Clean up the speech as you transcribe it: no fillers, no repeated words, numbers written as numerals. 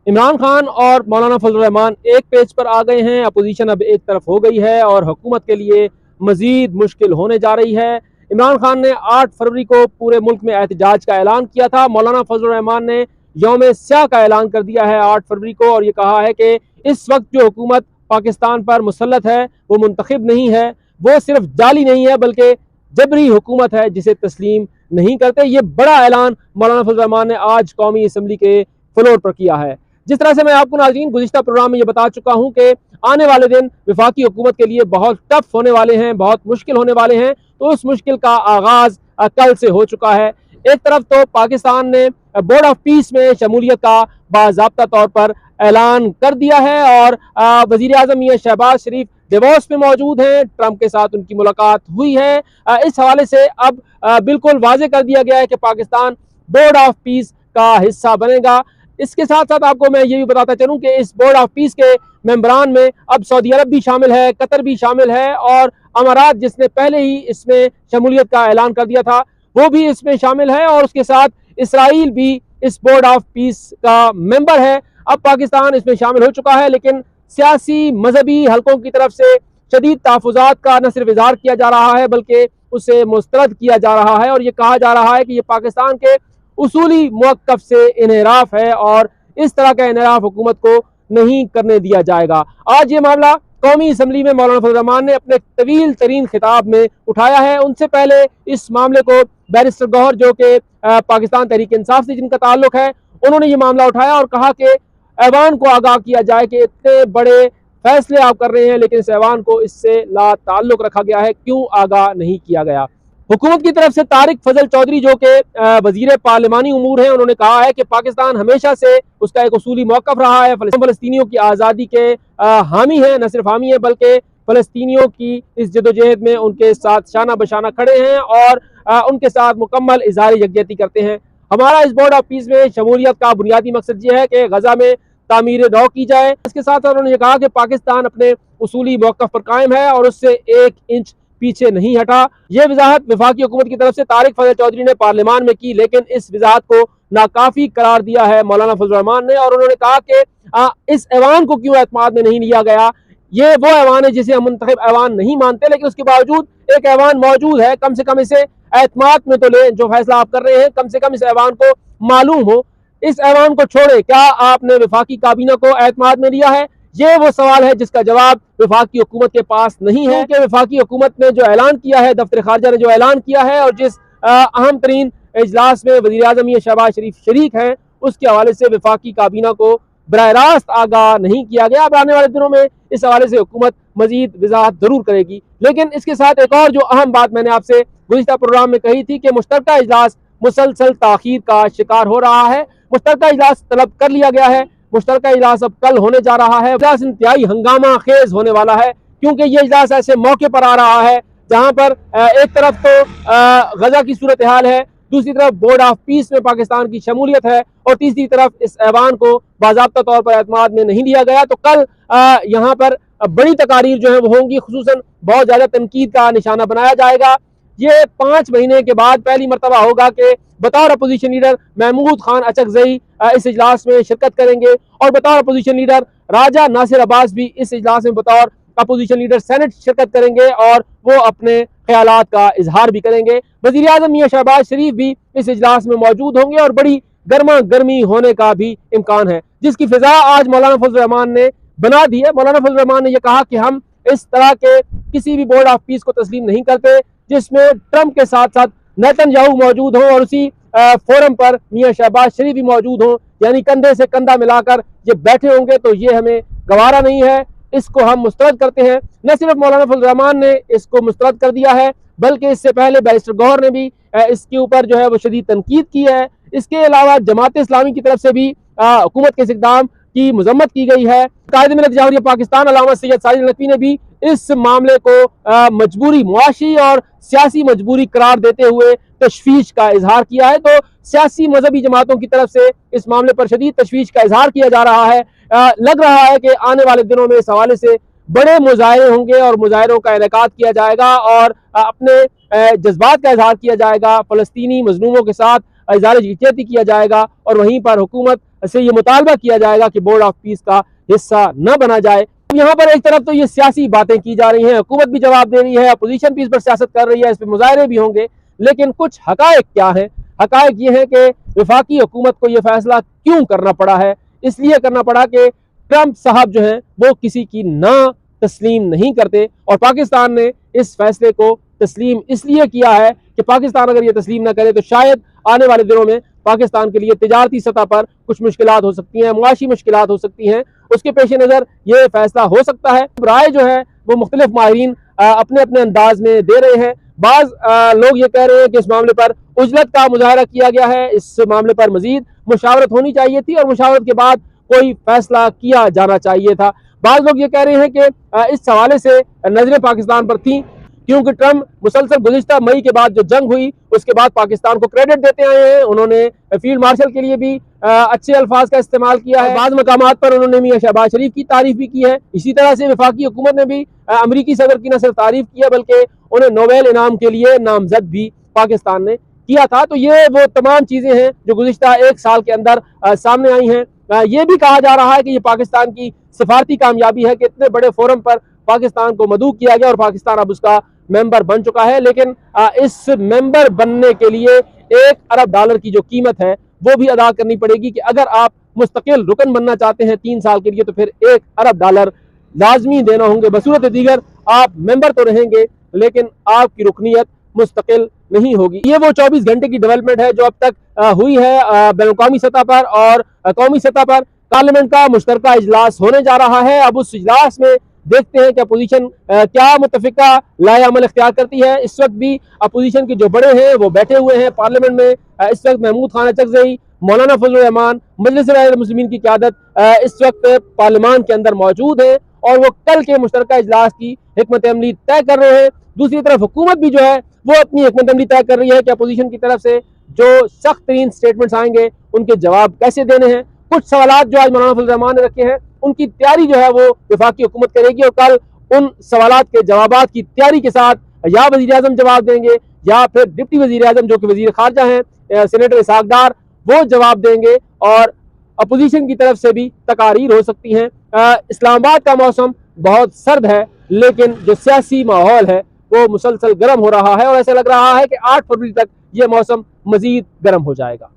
इमरान खान और मौलाना फजल रहमान एक पेज पर आ गए हैं। अपोजिशन अब एक तरफ हो गई है और हुकूमत के लिए मजीद मुश्किल होने जा रही है। इमरान खान ने 8 फरवरी को पूरे मुल्क में एहतजाज का ऐलान किया था। मौलाना फजल रहमान ने यौम स्याह का ऐलान कर दिया है 8 फरवरी को, और ये कहा है कि इस वक्त जो हुकूमत पाकिस्तान पर मुसल्लत है वो मुंतखब नहीं है, वो सिर्फ जाली नहीं है बल्कि जबरी हुकूमत है जिसे तस्लीम नहीं करते। ये बड़ा ऐलान मौलाना फजल रहमान ने आज कौमी असम्बली के फ्लोर पर किया है। जिस तरह से मैं आपको नाज़रीन गुज़िश्ता प्रोग्राम में ये बता चुका हूँ कि आने वाले दिन वफाकी हुकूमत के लिए बहुत टफ होने वाले हैं, बहुत मुश्किल होने वाले हैं, तो उस मुश्किल का आगाज़ कल से हो चुका है। एक तरफ तो पाकिस्तान ने बोर्ड ऑफ पीस में शमूलियत का बाज़ाब्ता तौर पर ऐलान कर दिया है और वज़ीर आज़म मियां शहबाज शरीफ डेवोस में मौजूद हैं, ट्रंप के साथ उनकी मुलाकात हुई है। इस हवाले से अब बिल्कुल वाज़ेह कर दिया गया है कि पाकिस्तान बोर्ड ऑफ पीस का हिस्सा बनेगा। इसके साथ साथ आपको मैं ये भी बताता चलूं कि इस बोर्ड ऑफ पीस के मेंबरान में अब सऊदी अरब भी शामिल है, कतर भी शामिल है और अमारात जिसने पहले ही इसमें शमूलियत का ऐलान कर दिया था वो भी इसमें शामिल है, और उसके साथ इसराइल भी इस बोर्ड ऑफ पीस का मेंबर है। अब पाकिस्तान इसमें शामिल हो चुका है, लेकिन सियासी मजहबी हलकों की तरफ से शदीद तहफ़्फ़ुज़ात का न सिर्फ इज़हार किया जा रहा है बल्कि उसे मुस्तरद किया जा रहा है, और ये कहा जा रहा है कि ये पाकिस्तान के उसूली मौक़िफ़ से इन्हिराफ है और इस तरह का इन्हिराफ हुकूमत को नहीं करने दिया जाएगा। आज ये मामला कौमी असम्बली में मौलाना फजल रहमान ने अपने तवील तरीन खिताब में उठाया है। उनसे पहले इस मामले को बैरिस्टर गौहर जो कि पाकिस्तान तहरीक इंसाफ से जिनका ताल्लुक है, उन्होंने ये मामला उठाया और कहा कि ऐवान को आगाह किया जाए कि इतने बड़े फैसले आप कर रहे हैं लेकिन इस ऐवान को इससे ला ताल्लुक रखा गया है, क्यों आगाह नहीं किया गया। हुकूमत की तरफ से तारिक फजल चौधरी जो कि वजीर पार्लिमानी उमूर हैं, उन्होंने कहा है कि पाकिस्तान हमेशा से उसका एक उसूली मौक़िफ़ रहा है, फ़लस्तीनियों की आज़ादी के हामी है, न सिर्फ हामी है बल्कि फ़लस्तीनियों की इस जदोजहद में उनके साथ शाना बशाना खड़े हैं और उनके साथ मुकम्मल इज़हार यकजहती करते हैं। हमारा इस बोर्ड ऑफ पीस में शमूलियत का बुनियादी मकसद ये है कि गजा में तामीर नौ की जाए। इसके साथ साथ उन्होंने कहा कि पाकिस्तान अपने उसूली मौक़िफ़ पर कायम है और उससे 1 इंच पीछे नहीं हटा। यह वजाहत वफाकी हुकूमत की तरफ से तारिक फजल चौधरी ने पार्लियामान में की, लेकिन इस वजाहत को नाकाफी करार दिया है मौलाना फजल रहमान ने, और उन्होंने कहा कि इस ऐवान को क्यों एतमाद में नहीं लिया गया। ये वो ऐवान है जिसे हम मुंतखब ऐवान नहीं मानते, लेकिन उसके बावजूद एक ऐवान मौजूद है, कम से कम इसे एतमाद में तो ले। जो फैसला आप कर रहे हैं कम से कम इस ऐवान को मालूम हो। इस ऐवान को छोड़े क्या आपने वफाकी काबीना को एतमाद में लिया है? ये वो सवाल है जिसका जवाब वफाकी हुकूमत के पास नहीं है कि वफाकी हुकूमत ने जो ऐलान किया है, दफ्तर खारजा ने जो ऐलान किया है और जिस अहम तरीन इजलास में वज़ीर आज़म मियां शहबाज शरीफ शरीक हैं, उसके हवाले से वफाकी काबीना को बराह रास्त आगाह नहीं किया गया। अब आने वाले दिनों में इस हवाले से हुकूमत मजीद वजाहत जरूर करेगी। लेकिन इसके साथ एक और जो अहम बात मैंने आपसे गुज़िश्ता प्रोग्राम में कही थी कि मुश्तरका इजलास मुसलसल ताखीर का शिकार हो रहा है। मुश्तरका इजलास तलब कर लिया गया है, मुश्तरका इजलास अब कल होने जा रहा है। इजलास इंतहाई हंगामा खेज होने वाला है, क्योंकि ये इजलास ऐसे मौके पर आ रहा है जहां पर एक तरफ तो गजा की सूरत हाल है, दूसरी तरफ बोर्ड ऑफ पीस में पाकिस्तान की शमूलियत है और तीसरी तरफ इस ऐवान को बाज़ाब्ता तौर पर एतमाद में नहीं लिया गया। तो कल यहाँ पर बड़ी तकारीर जो है वो होंगी, खुसूसन बहुत ज्यादा तनकीद का निशाना बनाया जाएगा। ये 5 महीने के बाद पहली मरतबा होगा कि बतौर अपोजिशन लीडर महमूद खान अचकजई इस इजलास में शिरकत करेंगे और बतौर अपोजिशन लीडर राजा नासिर अब्बास भी इस इजलास में बतौर अपोजिशन लीडर सेनेट शिरकत करेंगे और वो अपने ख्यालात का इजहार भी करेंगे। वज़ीर आज़म मियां शहबाज शरीफ भी इस इजलास में मौजूद होंगे और बड़ी गर्मा गर्मी होने का भी इम्कान है, जिसकी फिजा आज मौलाना फजल रहमान ने बना दी है। मौलाना फजल रहमान ने यह कहा कि हम इस तरह के किसी भी बोर्ड ऑफ पीस को तस्लीम नहीं करते जिसमें ट्रंप के साथ साथ नेतन्याहू मौजूद हो और उसी फोरम पर मियां शहबाज शरीफ भी मौजूद हो, यानी कंधे से कंधा मिलाकर ये बैठे होंगे, तो ये हमें गवारा नहीं है, इसको हम मुस्तरद करते हैं। न सिर्फ मौलाना फजल रहमान ने इसको मुस्तरद कर दिया है बल्कि इससे पहले बैरिस्टर गौहर ने भी इसके ऊपर जो है वो शदीद तनकीद की है। इसके अलावा जमात इस्लामी की तरफ से भी हुकूमत के इस इक़दाम की मजम्मत की गई है। कायदे मिल्लत जमहूरियत पाकिस्तान अल्लामा सैयद साजिद नकवी ने भी इस मामले को मजबूरी, मुआशी और सियासी मजबूरी करार देते हुए तशवीश का इजहार किया है। तो सियासी मजहबी जमातों की तरफ से इस मामले पर शदीद तशवीश का इजहार किया जा रहा है। लग रहा है कि आने वाले दिनों में इस हवाले से बड़े मुजाहरे होंगे और मुजाहरों का इनेकाद किया जाएगा और अपने जज्बात का इजहार किया जाएगा, फ़लस्तीनी मजलूमों के साथ इज़हार यकजहती किया जाएगा और वहीं पर हुकूमत से ये मुतालबा किया जाएगा कि बोर्ड ऑफ पीस का हिस्सा न बना जाए। यहाँ पर एक तरफ तो ये सियासी बातें की जा रही हैं, हुकूमत भी जवाब दे रही है, अपोजिशन भी इस पर सियासत कर रही है, इस पर मुजाहरे भी होंगे, लेकिन कुछ हकायक क्या है? हकायक ये है कि वफाकी हुकूमत को यह फैसला क्यों करना पड़ा है? इसलिए करना पड़ा कि ट्रंप साहब जो हैं वो किसी की ना तस्लीम नहीं करते, और पाकिस्तान ने इस फैसले को तस्लीम इसलिए किया है कि पाकिस्तान अगर ये तस्लीम ना करे तो शायद आने वाले दिनों में पाकिस्तान के लिए तिजारती सतह पर कुछ मुश्किलात हो सकती हैं, मुआशी मुश्किलात हो सकती हैं। उसके पेश नज़र ये फैसला हो सकता है। राय जो है वो मुख्तलिफ माहिरीन अपने अपने अंदाज में दे रहे हैं। बाज लोग ये कह रहे हैं कि इस मामले पर उजलत का मुजाहरा किया गया है, इस मामले पर मजीद मुशावरत होनी चाहिए थी और मुशावरत के बाद कोई फैसला किया जाना चाहिए था। बाज लोग ये कह रहे हैं कि इस हवाले से नजरें पाकिस्तान पर थी, क्योंकि ट्रंप मुसलसल गुज़िश्ता मई के बाद जो जंग हुई उसके बाद पाकिस्तान को क्रेडिट देते आए हैं। उन्होंने फील्ड मार्शल के लिए भी अच्छे अल्फाज का इस्तेमाल किया है। बाद मकामात पर उन्होंने मियां शहबाज शरीफ की तारीफ भी की है। इसी तरह से वफाकी हुकूमत ने भी अमरीकी सदर की न सिर्फ तारीफ की है बल्कि उन्हें नोबेल इनाम के लिए नामजद भी पाकिस्तान ने किया था। तो ये वो तमाम चीजें हैं जो गुज़िश्ता एक साल के अंदर सामने आई हैं। ये भी कहा जा रहा है कि ये पाकिस्तान की सिफारती कामयाबी है कि इतने बड़े फोरम पर पाकिस्तान को मदऊ किया गया और पाकिस्तान अब उसका मेंबर बन चुका है। लेकिन इस मेंबर बनने के लिए $1 अरब की जो कीमत है वो भी अदा करनी पड़ेगी कि अगर आप मुस्तकिल रुकन बनना चाहते हैं 3 साल के लिए तो फिर $1 अरब लाजमी देना होंगे। बसूरत दीगर आप मेंबर तो रहेंगे लेकिन आपकी रुकनीत मुस्तकिल नहीं होगी। ये वो 24 घंटे की डेवलपमेंट है जो अब तक हुई है बैनुल-अक़वामी सतह पर और कौमी सतह पर। पार्लियामेंट का मुश्तरका इजलास होने जा रहा है। अब उस इजलास में देखते हैं कि अपोजिशन क्या मुतफिका लाए अमल इख्तियार करती है। इस वक्त भी अपोजिशन के जो बड़े हैं वो बैठे हुए हैं पार्लियामेंट में। इस वक्त महमूद खान अचकज़ई, मौलाना फजलुर रहमान, मजलिस मुस्लिमीन की क़यादत इस वक्त पार्लियामान के अंदर मौजूद है और वो कल के मुश्तरका इजलास की हिकमत अमली तय कर रहे हैं। दूसरी तरफ हुकूमत भी जो है वो अपनी हिकमत अमली तय कर रही है कि अपोजिशन की तरफ से जो सख्त तरीन स्टेटमेंट्स आएंगे उनके जवाब कैसे देने हैं। कुछ सवालात जो आज मौलाना फजलुर रहमान ने रखे हैं उनकी तैयारी जो है वो वफाकी हुकूमत करेगी और कल उन सवालात के जवाबात की तैयारी के साथ या वज़ीर आज़म जवाब देंगे या फिर डिप्टी वज़ीर आज़म जो कि वज़ीर खारजा हैं सेनेटर इसहाक डार वो जवाब देंगे और अपोजिशन की तरफ से भी तकारीर हो सकती हैं। इस्लामाबाद का मौसम बहुत सर्द है लेकिन जो सियासी माहौल है वो मुसलसल गर्म हो रहा है और ऐसा लग रहा है कि 8 फरवरी तक ये मौसम मजीद गर्म हो जाएगा।